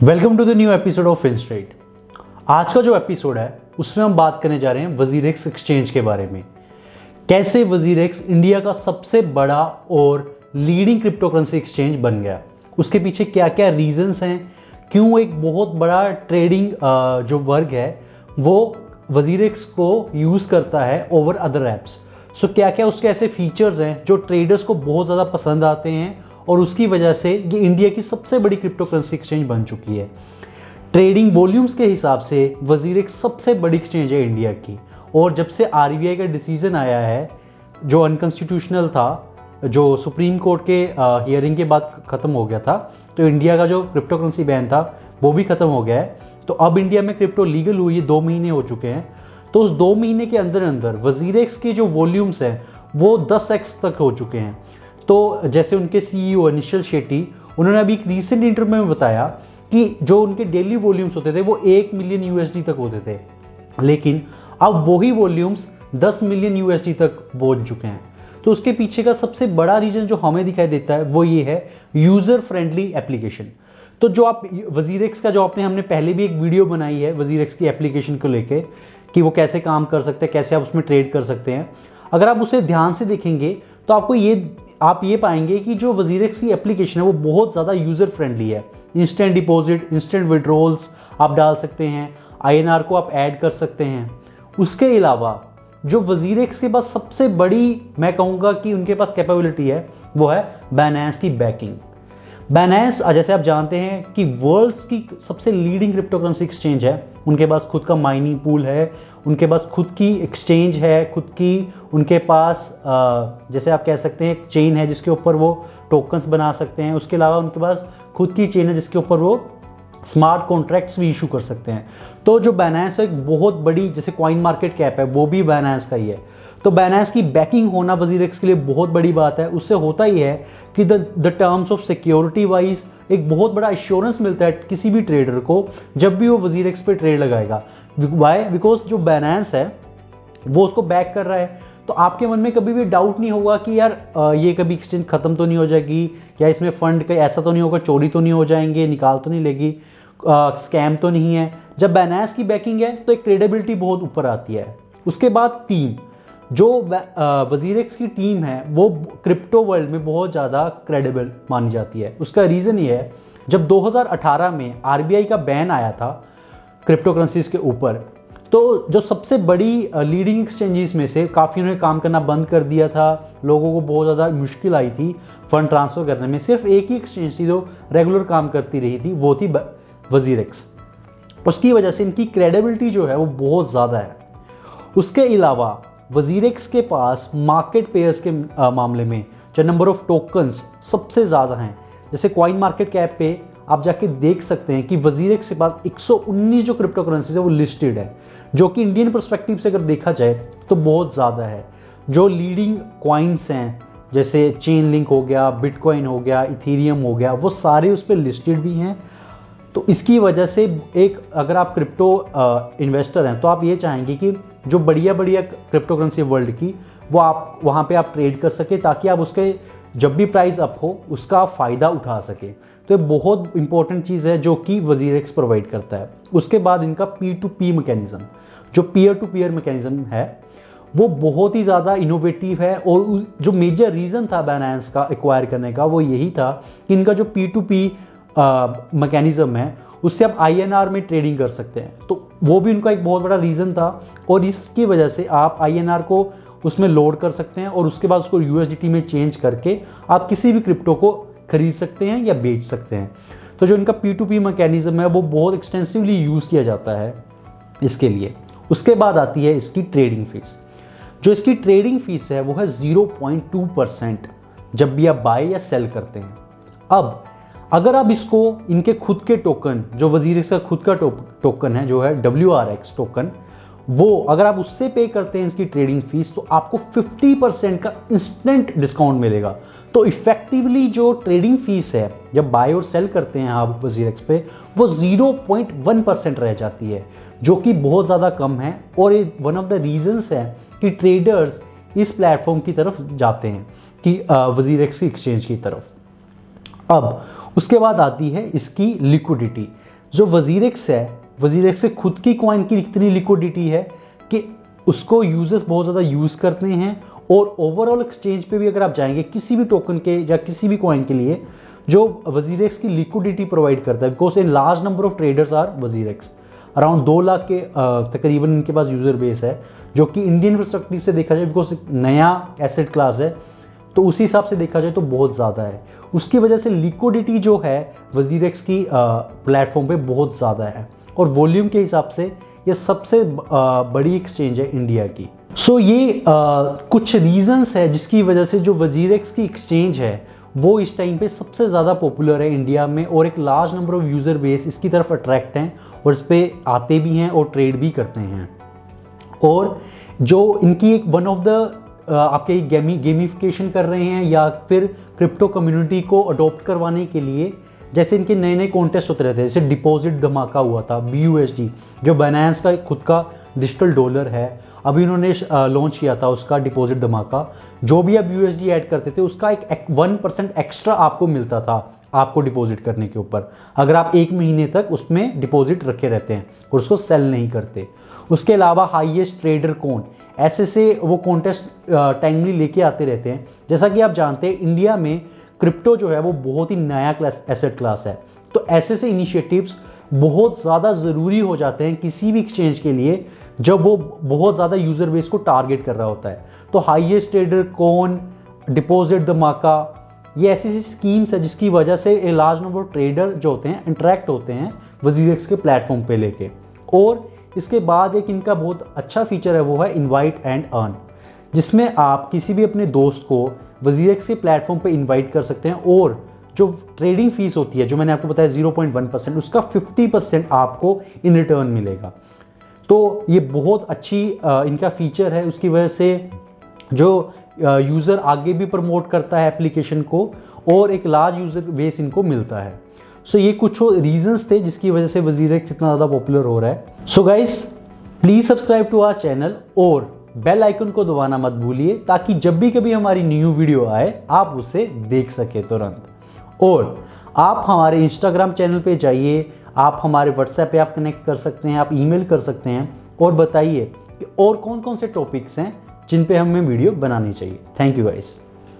Welcome to the new episode of Finstrate. आज का जो एपिसोड है उसमें हम बात करने जा रहे हैं वजीरेक्स एक्सचेंज के बारे में। कैसे वजीरेक्स इंडिया का सबसे बड़ा और लीडिंग क्रिप्टो करेंसी एक्सचेंज बन गया, उसके पीछे क्या क्या रीजंस हैं, क्यों एक बहुत बड़ा ट्रेडिंग जो वर्ग है वो वजीरेक्स को यूज़ करता है ओवर अदर ऐप्स। सो क्या क्या उसके ऐसे फीचर्स हैं जो ट्रेडर्स को बहुत ज़्यादा पसंद आते हैं और उसकी वजह से ये इंडिया की सबसे बड़ी क्रिप्टो करेंसी एक्सचेंज बन चुकी है। ट्रेडिंग वॉल्यूम्स के हिसाब से वजीरेक्स सबसे बड़ी एक्सचेंज है इंडिया की। और जब से आरबीआई का डिसीजन आया है जो अनकॉन्स्टिट्यूशनल था, जो सुप्रीम कोर्ट के हियरिंग के बाद ख़त्म हो गया था, तो इंडिया का जो क्रिप्टो करेंसी बैन था वो भी ख़त्म हो गया है। तो अब इंडिया में क्रिप्टो लीगल हुई है, 2 महीने हो चुके हैं। तो उस 2 महीने के अंदर अंदर वजीरेक्स के जो वॉल्यूम्स हैं वो 10x तक हो चुके हैं। तो जैसे उनके सीईओ अनिशल शेट्टी, उन्होंने अभी एक रीसेंट इंटरव्यू में बताया कि जो उनके डेली वॉल्यूम्स होते थे वो 1 मिलियन यूएसडी तक होते थे, लेकिन अब वही वॉल्यूम्स 10 मिलियन यूएसडी तक पहुंच चुके हैं। तो उसके पीछे का सबसे बड़ा रीजन जो हमें दिखाई देता है वो ये है यूज़र फ्रेंडली एप्लीकेशन। तो जो आप वजीरेक्स का जो हमने पहले भी एक वीडियो बनाई है वजीरेक्स की एप्लीकेशन को लेके कि वो कैसे काम कर सकते हैं, कैसे आप उसमें ट्रेड कर सकते हैं। अगर आप उसे ध्यान से देखेंगे तो आप ये पाएंगे कि जो वजीरेक्स की एप्लीकेशन है वो बहुत ज़्यादा यूज़र फ्रेंडली है। इंस्टेंट डिपॉजिट, इंस्टेंट विड्रॉल्स आप डाल सकते हैं, आईएनआर को आप ऐड कर सकते हैं। उसके अलावा जो वजीरेक्स के पास सबसे बड़ी, मैं कहूँगा कि उनके पास कैपेबिलिटी है, वो है बाइनेंस की बैकिंग। बाइनेंस जैसे आप जानते हैं कि वर्ल्ड्स की सबसे लीडिंग क्रिप्टो करेंसी एक्सचेंज है। उनके पास खुद का माइनिंग पूल है, उनके पास खुद की एक्सचेंज है, उनके पास जैसे आप कह सकते हैं एक चेन है जिसके ऊपर वो टोकन्स बना सकते हैं। उसके अलावा उनके पास खुद की चेन है जिसके ऊपर वो स्मार्ट कॉन्ट्रैक्ट्स भी इशू कर सकते हैं। तो जो बाइनेंस है एक बहुत बड़ी, जैसे कॉइन मार्केट कैप है वो भी बाइनेंस का ही है। तो बाइनेंस की बैकिंग होना वजीरेक्स के लिए बहुत बड़ी बात है। उससे होता ही है कि the terms of security wise एक बहुत बड़ा एश्योरेंस मिलता है किसी भी ट्रेडर को जब भी वो वजीरेक्स पे ट्रेड लगाएगा। वाई? बिकॉज जो बाइनेंस है वो उसको बैक कर रहा है। तो आपके मन में कभी भी डाउट नहीं होगा कि यार ये कभी एक्सचेंज खत्म तो नहीं हो जाएगी, क्या इसमें फंड का ऐसा तो नहीं होगा, चोरी तो नहीं हो जाएंगे, निकाल तो नहीं लेगी, स्कैम तो नहीं है। जब बाइनेंस की बैकिंग है तो एक क्रेडिबिलिटी बहुत ऊपर आती है। उसके बाद टीम, जो वजीरेक्स की टीम है वो क्रिप्टो वर्ल्ड में बहुत ज़्यादा क्रेडिबल मानी जाती है। उसका रीज़न ये है, जब 2018 में आरबीआई का बैन आया था क्रिप्टो करेंसीज के ऊपर, तो जो सबसे बड़ी लीडिंग एक्सचेंजेस में से काफ़ी उन्होंने काम करना बंद कर दिया था। लोगों को बहुत ज़्यादा मुश्किल आई थी फंड ट्रांसफ़र करने में। सिर्फ एक ही एक्सचेंज थी जो रेगुलर काम करती रही थी, वो थी वजीरेक्स। उसकी वजह से इनकी क्रेडिबिलिटी जो है वो बहुत ज़्यादा है। उसके अलावा वजीरेक्स के पास मार्केट पेयर्स के मामले में जो नंबर ऑफ टोकन्स सबसे ज़्यादा हैं, जैसे कॉइन मार्केट कैप पे आप जाके देख सकते हैं कि वजीरेक्स के पास 119 जो क्रिप्टो करेंसीज है वो लिस्टेड है, जो कि इंडियन पर्सपेक्टिव से अगर देखा जाए तो बहुत ज़्यादा है। जो लीडिंग कॉइन्स हैं जैसे चेन लिंक हो गया, बिटकॉइन हो गया, इथेरियम हो गया, वो सारे उस पर लिस्टेड भी हैं। तो इसकी वजह से अगर आप क्रिप्टो इन्वेस्टर हैं तो आप ये चाहेंगे कि जो बढ़िया क्रिप्टो करेंसी वर्ल्ड की वो आप वहाँ पे आप ट्रेड कर सके, ताकि आप उसके जब भी प्राइस अप हो उसका आप फ़ायदा उठा सके। तो ये बहुत इंपॉर्टेंट चीज़ है जो कि वजीरेक्स प्रोवाइड करता है। उसके बाद इनका P2P मैकेनिज़्म, जो पीयर टू पीयर मैकेनिज़्म है, वो बहुत ही ज़्यादा इनोवेटिव है। और जो मेजर रीज़न था बाइनेंस का एक्वायर करने का वो यही था कि इनका जो P2P मैकेनिज़्म है उससे आप आईएनआर में ट्रेडिंग कर सकते हैं। तो वो भी उनका एक बहुत बड़ा रीज़न था और इसकी वजह से आप आईएनआर को उसमें लोड कर सकते हैं और उसके बाद उसको यूएसडीटी में चेंज करके आप किसी भी क्रिप्टो को खरीद सकते हैं या बेच सकते हैं। तो जो इनका P2P मैकेनिज़्म है वो बहुत एक्सटेंसिवली यूज़ किया जाता है इसके लिए। उसके बाद आती है इसकी ट्रेडिंग फीस। जो इसकी ट्रेडिंग फीस है वो है 0.2% जब भी आप बाय या सेल करते हैं। अब अगर आप इसको इनके खुद के टोकन, जो वजीरेक्स का खुद का टोकन है जो है WRX टोकन, वो अगर आप उससे पे करते हैं इसकी ट्रेडिंग फीस तो आपको 50% का इंस्टेंट डिस्काउंट मिलेगा। तो इफेक्टिवली जो ट्रेडिंग फीस है जब बाय और सेल करते हैं आप वजीरेक्स पे, वो 0.1% रह जाती है, जो कि बहुत ज़्यादा कम है। और ये वन ऑफ द रीजंस है कि ट्रेडर्स इस प्लेटफॉर्म की तरफ जाते हैं, कि वजीरेक्स की एक्सचेंज की तरफ। अब उसके बाद आती है इसकी लिक्विडिटी। जो वजीरेक्स है, वजीरेक्स से खुद की कॉइन की इतनी लिक्विडिटी है कि उसको यूजर्स बहुत ज़्यादा यूज़ करते हैं। और ओवरऑल एक्सचेंज पे भी अगर आप जाएंगे किसी भी टोकन के या किसी भी कॉइन के लिए, जो वजीरेक्स की लिक्विडिटी प्रोवाइड करता है, because a large number of traders are WazirX. Around 2 lakh के तकरीबन इनके पास यूज़र बेस है, जो कि इंडियन पर्सपेक्टिव से देखा जाए बिकॉज नया एसेट क्लास है तो उसी हिसाब से देखा जाए तो बहुत ज़्यादा है। उसकी वजह से लिक्विडिटी जो है वजीरेक्स की प्लेटफॉर्म पे बहुत ज़्यादा है और वॉल्यूम के हिसाब से ये सबसे बड़ी एक्सचेंज है इंडिया की। सो ये कुछ रीजंस है जिसकी वजह से जो वजीरेक्स की एक्सचेंज है वो इस टाइम पे सबसे ज़्यादा पॉपुलर है इंडिया में, और एक large number of user base इसकी तरफ अट्रैक्ट हैं और इस पर आते भी हैं और ट्रेड भी करते हैं। और जो इनकी एक वन ऑफ द आपके गेमिफिकेशन कर रहे हैं या फिर क्रिप्टो कम्युनिटी को अडॉप्ट करवाने के लिए, जैसे इनके नए नए कॉन्टेस्ट होते रहते हैं, जैसे डिपॉजिट धमाका हुआ था BUSD, जो बाइनेंस का खुद का डिजिटल डॉलर है, अभी इन्होंने लॉन्च किया था उसका डिपॉजिट धमाका। जो भी आप USD ऐड करते थे उसका एक 1% एक्स्ट्रा आपको मिलता था आपको डिपॉजिट करने के ऊपर, अगर आप 1 महीने तक उसमें डिपॉजिट रखे रहते हैं और उसको सेल नहीं करते। उसके अलावा हाईएस्ट ट्रेडर कौन, ऐसे से वो कॉन्टेस्ट टाइमली लेके आते रहते हैं। जैसा कि आप जानते हैं इंडिया में क्रिप्टो जो है वो बहुत ही नया एसेट क्लास है, तो ऐसे से इनिशिएटिव्स बहुत ज़्यादा ज़रूरी हो जाते हैं किसी भी एक्सचेंज के लिए जब वो बहुत ज़्यादा यूज़र बेस को टारगेट कर रहा होता है। तो हाईएस्ट ट्रेडर कौन, डिपॉजिट धमाका, ये ऐसी ऐसी स्कीम्स है जिसकी वजह से ए लार्ज नंबर ऑफ ट्रेडर जो होते हैं इंटरेक्ट होते हैं वजीरेक्स के प्लेटफॉर्म पे लेके। और इसके बाद एक इनका बहुत अच्छा फीचर है वो है इनवाइट एंड अर्न, जिसमें आप किसी भी अपने दोस्त को वजीरेक्स के प्लेटफॉर्म पे इनवाइट कर सकते हैं और जो ट्रेडिंग फीस होती है जो मैंने आपको बताया 0.1%, उसका 50% आपको इन रिटर्न मिलेगा। तो ये बहुत अच्छी इनका फीचर है, उसकी वजह से जो यूज़र आगे भी प्रमोट करता है एप्लीकेशन को और एक लार्ज यूज़र बेस इनको मिलता है। सो ये कुछ रीजंस थे जिसकी वजह से वजीरेक्स इतना ज़्यादा पॉपुलर हो रहा है। So guys please subscribe to our channel और बेल आइकन को दबाना मत भूलिए ताकि जब भी कभी हमारी न्यू वीडियो आए आप उसे देख सके तुरंत। और आप हमारे इंस्टाग्राम चैनल पे जाइए, आप हमारे व्हाट्सएप पे आप कनेक्ट कर सकते हैं, आप ईमेल कर सकते हैं और बताइए कि और कौन कौन से टॉपिक्स हैं जिन पे हमें वीडियो बनानी चाहिए। Thank you guys.